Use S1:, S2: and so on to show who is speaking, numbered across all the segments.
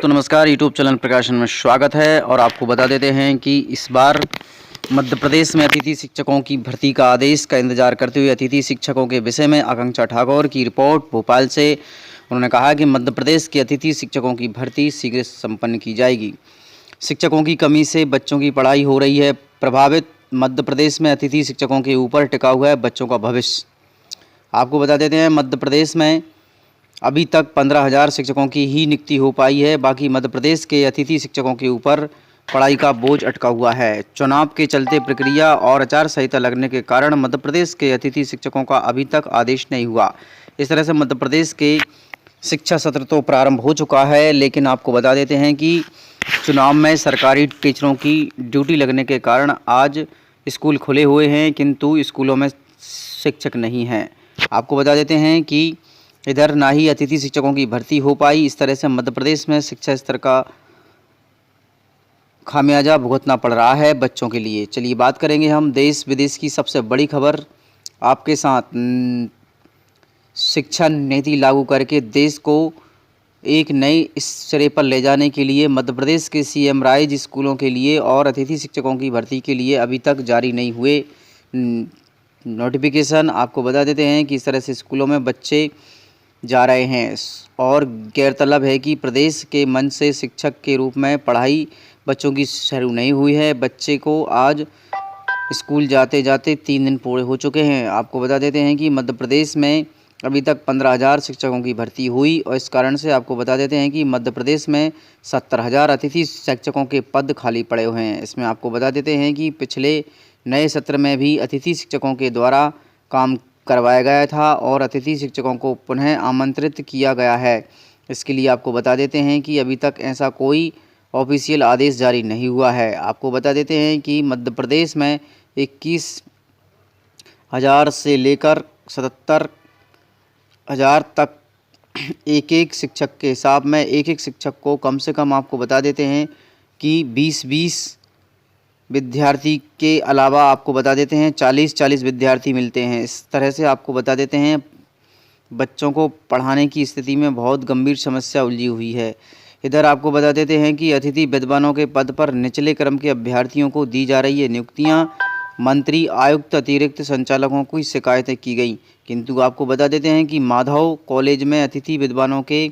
S1: तो नमस्कार, YouTube channel प्रकाशन में स्वागत है। और आपको बता देते हैं कि इस बार मध्य प्रदेश में अतिथि शिक्षकों की भर्ती का आदेश का इंतजार करते हुए अतिथि शिक्षकों के विषय में आकांक्षा ठाकुर की रिपोर्ट भोपाल से। उन्होंने कहा कि मध्य प्रदेश के अतिथि शिक्षकों की भर्ती शीघ्र संपन्न की जाएगी। शिक्षकों की कमी से बच्चों की पढ़ाई हो रही है प्रभावित। मध्य प्रदेश में अतिथि शिक्षकों के ऊपर टिका हुआ है बच्चों का भविष्य। आपको बता देते हैं मध्य प्रदेश में अभी तक 15,000 शिक्षकों की ही नियुक्ति हो पाई है। बाकी मध्य प्रदेश के अतिथि शिक्षकों के ऊपर पढ़ाई का बोझ अटका हुआ है। चुनाव के चलते प्रक्रिया और आचार संहिता लगने के कारण मध्य प्रदेश के अतिथि शिक्षकों का अभी तक आदेश नहीं हुआ। इस तरह से मध्य प्रदेश के शिक्षा सत्र तो प्रारंभ हो चुका है, लेकिन आपको बता देते हैं कि चुनाव में सरकारी टीचरों की ड्यूटी लगने के कारण आज स्कूल खुले हुए हैं, किंतु स्कूलों में शिक्षक नहीं हैं। आपको बता देते हैं कि इधर ना ही अतिथि शिक्षकों की भर्ती हो पाई। इस तरह से मध्य प्रदेश में शिक्षा स्तर का खामियाजा भुगतना पड़ रहा है बच्चों के लिए। चलिए बात करेंगे हम देश विदेश की सबसे बड़ी खबर आपके साथ। शिक्षा नीति लागू करके देश को एक नए सिरे पर ले जाने के लिए मध्य प्रदेश के सीएम राइज स्कूलों के लिए और अतिथि शिक्षकों की भर्ती के लिए अभी तक जारी नहीं हुए नोटिफिकेशन। आपको बता देते हैं कि इस तरह से स्कूलों में बच्चे जा रहे हैं और गौरतलब है कि प्रदेश के मंच से शिक्षक के रूप में पढ़ाई बच्चों की शुरू नहीं हुई है। बच्चे को आज स्कूल जाते जाते 3 दिन पूरे हो चुके हैं। आपको बता देते हैं कि मध्य प्रदेश में अभी तक 15,000 शिक्षकों की भर्ती हुई और इस कारण से आपको बता देते हैं कि मध्य प्रदेश में 70,000 अतिथि शिक्षकों के पद खाली पड़े हुए हैं। इसमें आपको बता देते हैं कि पिछले नए सत्र में भी अतिथि शिक्षकों के द्वारा काम करवाया गया था और अतिथि शिक्षकों को पुनः आमंत्रित किया गया है। इसके लिए आपको बता देते हैं कि अभी तक ऐसा कोई ऑफिशियल आदेश जारी नहीं हुआ है। आपको बता देते हैं कि मध्य प्रदेश में 21,000 से लेकर 77,000 तक एक शिक्षक के हिसाब में एक शिक्षक को कम से कम आपको बता देते हैं कि 20-20 विद्यार्थी के अलावा आपको बता देते हैं 40-40 विद्यार्थी मिलते हैं। इस तरह से आपको बता देते हैं बच्चों को पढ़ाने की स्थिति में बहुत गंभीर समस्या उलझी हुई है। इधर आपको बता देते हैं कि अतिथि विद्वानों के पद पर निचले क्रम के अभ्यर्थियों को दी जा रही है नियुक्तियां। मंत्री, आयुक्त, अतिरिक्त संचालकों की शिकायतें की गई, किंतु आपको बता देते हैं कि माधव कॉलेज में अतिथि विद्वानों के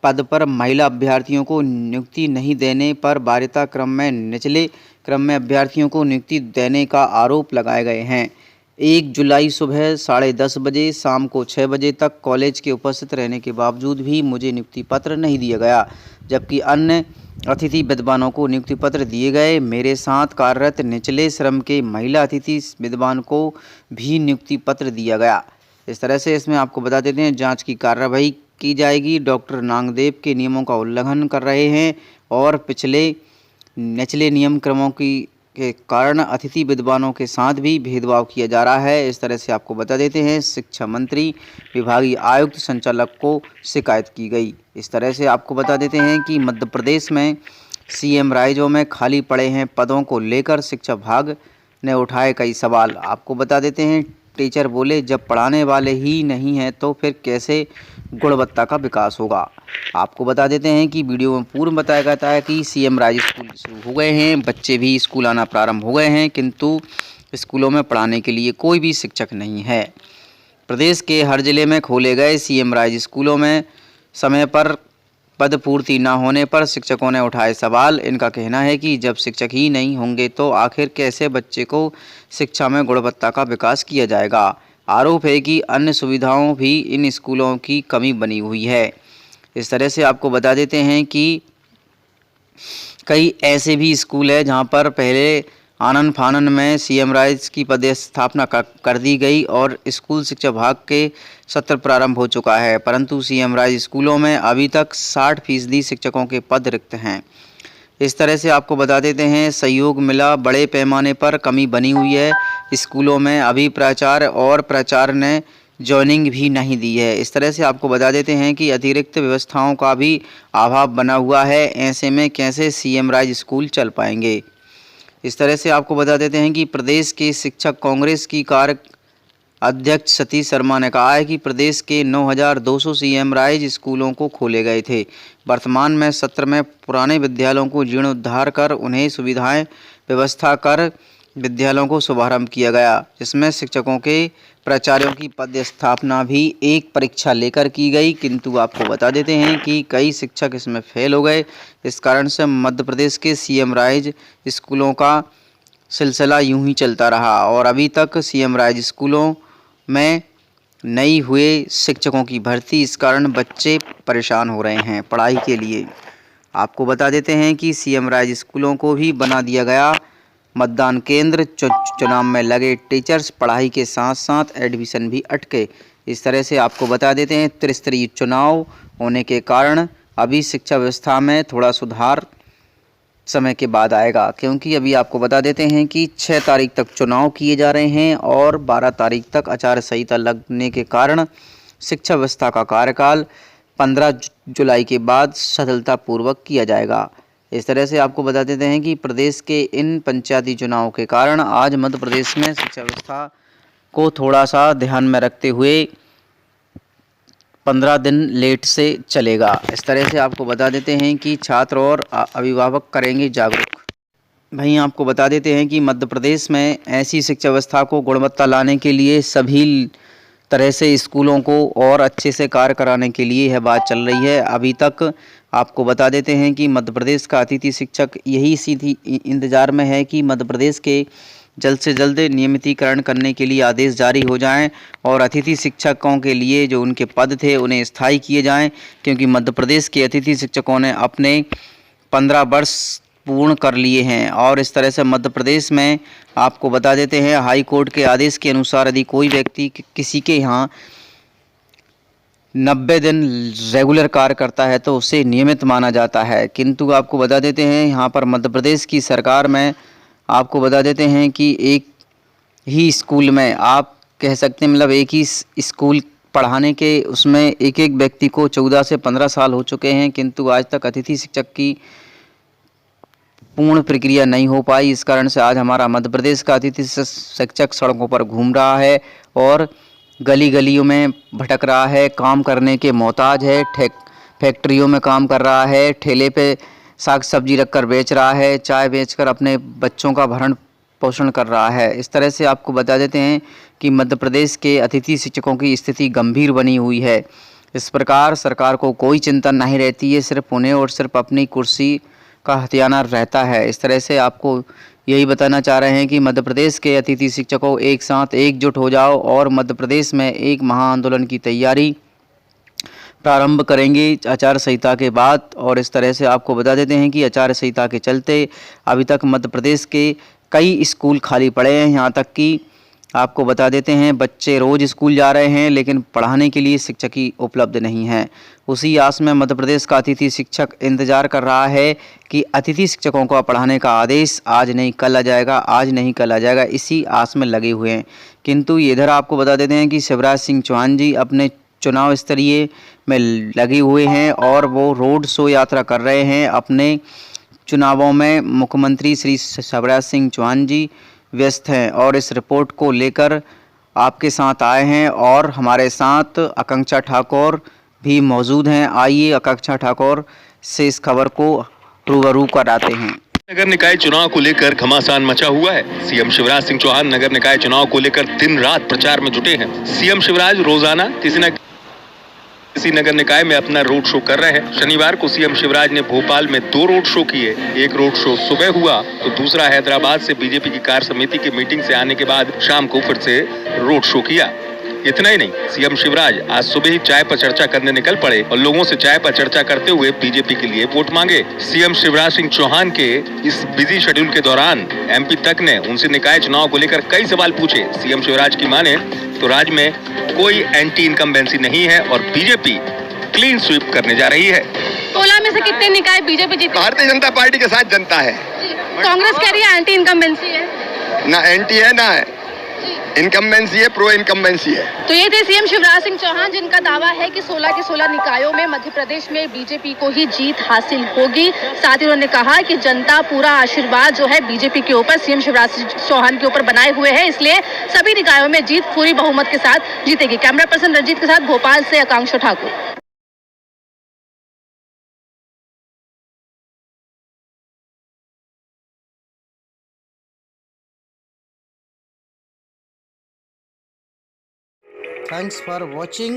S1: पद पर महिला अभ्यर्थियों को नियुक्ति नहीं देने पर वरीयता क्रम में निचले क्रम में अभ्यर्थियों को नियुक्ति देने का आरोप लगाए गए हैं। 1 जुलाई सुबह 10:30 बजे शाम को 6 बजे तक कॉलेज के उपस्थित रहने के बावजूद भी मुझे नियुक्ति पत्र नहीं दिया गया, जबकि अन्य अतिथि विद्वानों को नियुक्ति पत्र दिए गए। मेरे साथ कार्यरत निचले श्रम के महिला अतिथि विद्वान को भी नियुक्ति पत्र दिया गया। इस तरह से इसमें आपको बता देते हैं जाँच की कार्रवाई की जाएगी। डॉक्टर नागदेव के नियमों का उल्लंघन कर रहे हैं और निचले नियम क्रमों के कारण अतिथि विद्वानों के साथ भी भेदभाव किया जा रहा है। इस तरह से आपको बता देते हैं शिक्षा मंत्री, विभागीय आयुक्त, संचालक को शिकायत की गई। इस तरह से आपको बता देते हैं कि मध्य प्रदेश में सीएम राइजों में खाली पड़े हैं पदों को लेकर शिक्षा विभाग ने उठाए कई सवाल। आपको बता देते हैं टीचर बोले जब पढ़ाने वाले ही नहीं हैं तो फिर कैसे गुणवत्ता का विकास होगा। आपको बता देते हैं कि वीडियो में पूर्व बताया गया था कि सीएम राइज स्कूल शुरू हो गए हैं, बच्चे भी स्कूल आना प्रारंभ हो गए हैं, किंतु स्कूलों में पढ़ाने के लिए कोई भी शिक्षक नहीं है। प्रदेश के हर जिले में खोले गए सीएम राइज स्कूलों में समय पर पद पूर्ति न होने पर शिक्षकों ने उठाए सवाल। इनका कहना है कि जब शिक्षक ही नहीं होंगे तो आखिर कैसे बच्चे को शिक्षा में गुणवत्ता का विकास किया जाएगा। आरोप है कि अन्य सुविधाओं भी इन स्कूलों की कमी बनी हुई है। इस तरह से आपको बता देते हैं कि कई ऐसे भी स्कूल है जहां पर पहले आनन फानन में सीएम राइज की पदस्थापना कर दी गई और स्कूल शिक्षा विभाग के सत्र प्रारंभ हो चुका है, परंतु सीएम राइज स्कूलों में अभी तक 60% शिक्षकों के पद रिक्त हैं। इस तरह से आपको बता देते हैं सहयोग मिला, बड़े पैमाने पर कमी बनी हुई है। स्कूलों में अभी प्राचार्य ने जॉइनिंग भी नहीं दी है। इस तरह से आपको बता देते हैं कि अतिरिक्त व्यवस्थाओं का भी अभाव बना हुआ है। ऐसे में कैसे सीएम राइज स्कूल चल पाएंगे। इस तरह से आपको बता देते हैं कि प्रदेश के शिक्षक कांग्रेस की कार्य अध्यक्ष सतीश शर्मा ने कहा है कि प्रदेश के 9,200 सीएम राइज स्कूलों को खोले गए थे। वर्तमान में सत्र में पुराने विद्यालयों को जीर्णोद्धार कर उन्हें सुविधाएं व्यवस्था कर विद्यालयों को शुभारंभ किया गया, जिसमें शिक्षकों के प्राचार्यों की पदस्थापना भी एक परीक्षा लेकर की गई, किंतु आपको बता देते हैं कि कई शिक्षक इसमें फेल हो गए। इस कारण से मध्य प्रदेश के सीएम राइज स्कूलों का सिलसिला यूं ही चलता रहा और अभी तक सीएम राइज स्कूलों में नहीं हुए शिक्षकों की भर्ती। इस कारण बच्चे परेशान हो रहे हैं पढ़ाई के लिए। आपको बता देते हैं कि सीएम राइज स्कूलों को भी बना दिया गया मतदान केंद्र। चुनाव में लगे टीचर्स पढ़ाई के साथ साथ एडमिशन भी अटके। इस तरह से आपको बता देते हैं त्रिस्तरीय चुनाव होने के कारण अभी शिक्षा व्यवस्था में थोड़ा सुधार समय के बाद आएगा, क्योंकि अभी आपको बता देते हैं कि 6 तारीख तक चुनाव किए जा रहे हैं और 12 तारीख तक आचार संहिता लगने के कारण शिक्षा व्यवस्था का कार्यकाल 15 जुलाई के बाद सफलतापूर्वक किया जाएगा। इस तरह से आपको बता देते हैं कि प्रदेश के इन पंचायती चुनाव के कारण आज मध्य प्रदेश में शिक्षा व्यवस्था को थोड़ा सा ध्यान में रखते हुए 15 दिन लेट से चलेगा। इस तरह से आपको बता देते हैं कि छात्र और अभिभावक करेंगे जागरूक। वहीं आपको बता देते हैं कि मध्य प्रदेश में ऐसी शिक्षा व्यवस्था को गुणवत्ता लाने के लिए सभी तरह से स्कूलों को और अच्छे से कार्य कराने के लिए यह बात चल रही है। अभी तक आपको बता देते हैं कि मध्य प्रदेश का अतिथि शिक्षक यही सीधी इंतज़ार में है कि मध्य प्रदेश के जल्द से जल्द नियमितीकरण करने के लिए आदेश जारी हो जाएं और अतिथि शिक्षकों के लिए जो उनके पद थे उन्हें स्थायी किए जाएं, क्योंकि मध्य प्रदेश के अतिथि शिक्षकों ने अपने 15 वर्ष पूर्ण कर लिए हैं। और इस तरह से मध्य प्रदेश में आपको बता देते हैं हाई कोर्ट के आदेश के अनुसार यदि कोई व्यक्ति किसी के यहाँ 90 दिन रेगुलर कार्य करता है तो उसे नियमित माना जाता है। किंतु आपको बता देते हैं यहाँ पर मध्य प्रदेश की सरकार में आपको बता देते हैं कि एक ही स्कूल में आप कह सकते हैं मतलब एक ही स्कूल पढ़ाने के उसमें एक एक व्यक्ति को 14 से 15 साल हो चुके हैं, किंतु आज तक अतिथि शिक्षक की पूर्ण प्रक्रिया नहीं हो पाई। इस कारण से आज हमारा मध्य प्रदेश का अतिथि शिक्षक सड़कों पर घूम रहा है और गली गलियों में भटक रहा है, काम करने के मोहताज है, फैक्ट्रियों में काम कर रहा है, ठेले पे साग सब्जी रखकर बेच रहा है, चाय बेचकर अपने बच्चों का भरण पोषण कर रहा है। इस तरह से आपको बता देते हैं कि मध्य प्रदेश के अतिथि शिक्षकों की स्थिति गंभीर बनी हुई है। इस प्रकार सरकार को कोई चिंता नहीं रहती है, सिर्फ उन्हें और सिर्फ अपनी कुर्सी का हथियाना रहता है। इस तरह से आपको यही बताना चाह रहे हैं कि मध्य प्रदेश के अतिथि शिक्षकों एक साथ एकजुट हो जाओ और मध्य प्रदेश में एक महाआंदोलन की तैयारी प्रारंभ करेंगे आचार संहिता के बाद। और इस तरह से आपको बता देते हैं कि आचार संहिता के चलते अभी तक मध्य प्रदेश के कई स्कूल खाली पड़े हैं। यहाँ तक कि आपको बता देते हैं बच्चे रोज़ स्कूल जा रहे हैं लेकिन पढ़ाने के लिए शिक्षक ही उपलब्ध नहीं है। उसी आस में मध्य प्रदेश का अतिथि शिक्षक इंतज़ार कर रहा है कि अतिथि शिक्षकों को पढ़ाने का आदेश आज नहीं कल आ जाएगा, आज नहीं कल आ जाएगा, इसी आस में लगे हुए हैं। किंतु इधर आपको बता देते हैं कि शिवराज सिंह चौहान जी अपने चुनाव स्तरीय में लगे हुए हैं और वो रोड शो यात्रा कर रहे हैं। अपने चुनावों में मुख्यमंत्री श्री शिवराज सिंह चौहान जी व्यस्त हैं और इस रिपोर्ट को लेकर आपके साथ आए हैं और हमारे साथ आकांक्षा ठाकुर भी मौजूद हैं। आइए आकांक्षा ठाकुर से इस खबर को रूबरू कराते हैं।
S2: नगर निकाय चुनाव को लेकर घमासान मचा हुआ है। सीएम शिवराज सिंह चौहान नगर निकाय चुनाव को लेकर दिन रात प्रचार में जुटे हैं। सीएम शिवराज रोजाना किसी नगर निकाय में अपना रोड शो कर रहे हैं। शनिवार को सीएम शिवराज ने भोपाल में 2 रोड शो किए। एक रोड शो सुबह हुआ तो दूसरा हैदराबाद से बीजेपी की कार्य समिति की मीटिंग से आने के बाद शाम को फिर से रोड शो किया। इतना ही नहीं, सीएम शिवराज आज सुबह ही चाय पर चर्चा करने निकल पड़े और लोगों से चाय पर चर्चा करते हुए बीजेपी के लिए वोट मांगे। सीएम शिवराज सिंह चौहान के इस बिजी शेड्यूल के दौरान एमपी तक ने उनसे निकाय चुनाव को लेकर कई सवाल पूछे। सीएम शिवराज की माने तो राज्य में कोई एंटी इनकम्बेंसी नहीं है और बीजेपी क्लीन स्वीप करने जा रही है।
S3: 16 में से कितने निकाय बीजेपी जीती?
S4: भारतीय जनता पार्टी के साथ जनता है।
S3: कांग्रेस कह रही है एंटी इनकम्बेंसी है।
S4: ना एंटी है ना है। इनकम्बेंसी है, प्रो इनकम्बेंसी है।
S3: तो ये थे सीएम शिवराज सिंह चौहान, जिनका दावा है कि 16 के 16 निकायों में मध्य प्रदेश में बीजेपी को ही जीत हासिल होगी। साथ ही उन्होंने कहा कि जनता पूरा आशीर्वाद जो है बीजेपी के ऊपर, सीएम शिवराज सिंह चौहान के ऊपर बनाए हुए है, इसलिए सभी निकायों में जीत पूरी बहुमत के साथ जीतेगी। कैमरा पर्सन रंजीत के साथ भोपाल से आकांक्षा Thakur.
S1: Thanks for watching.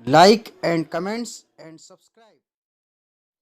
S1: Like and comments and subscribe.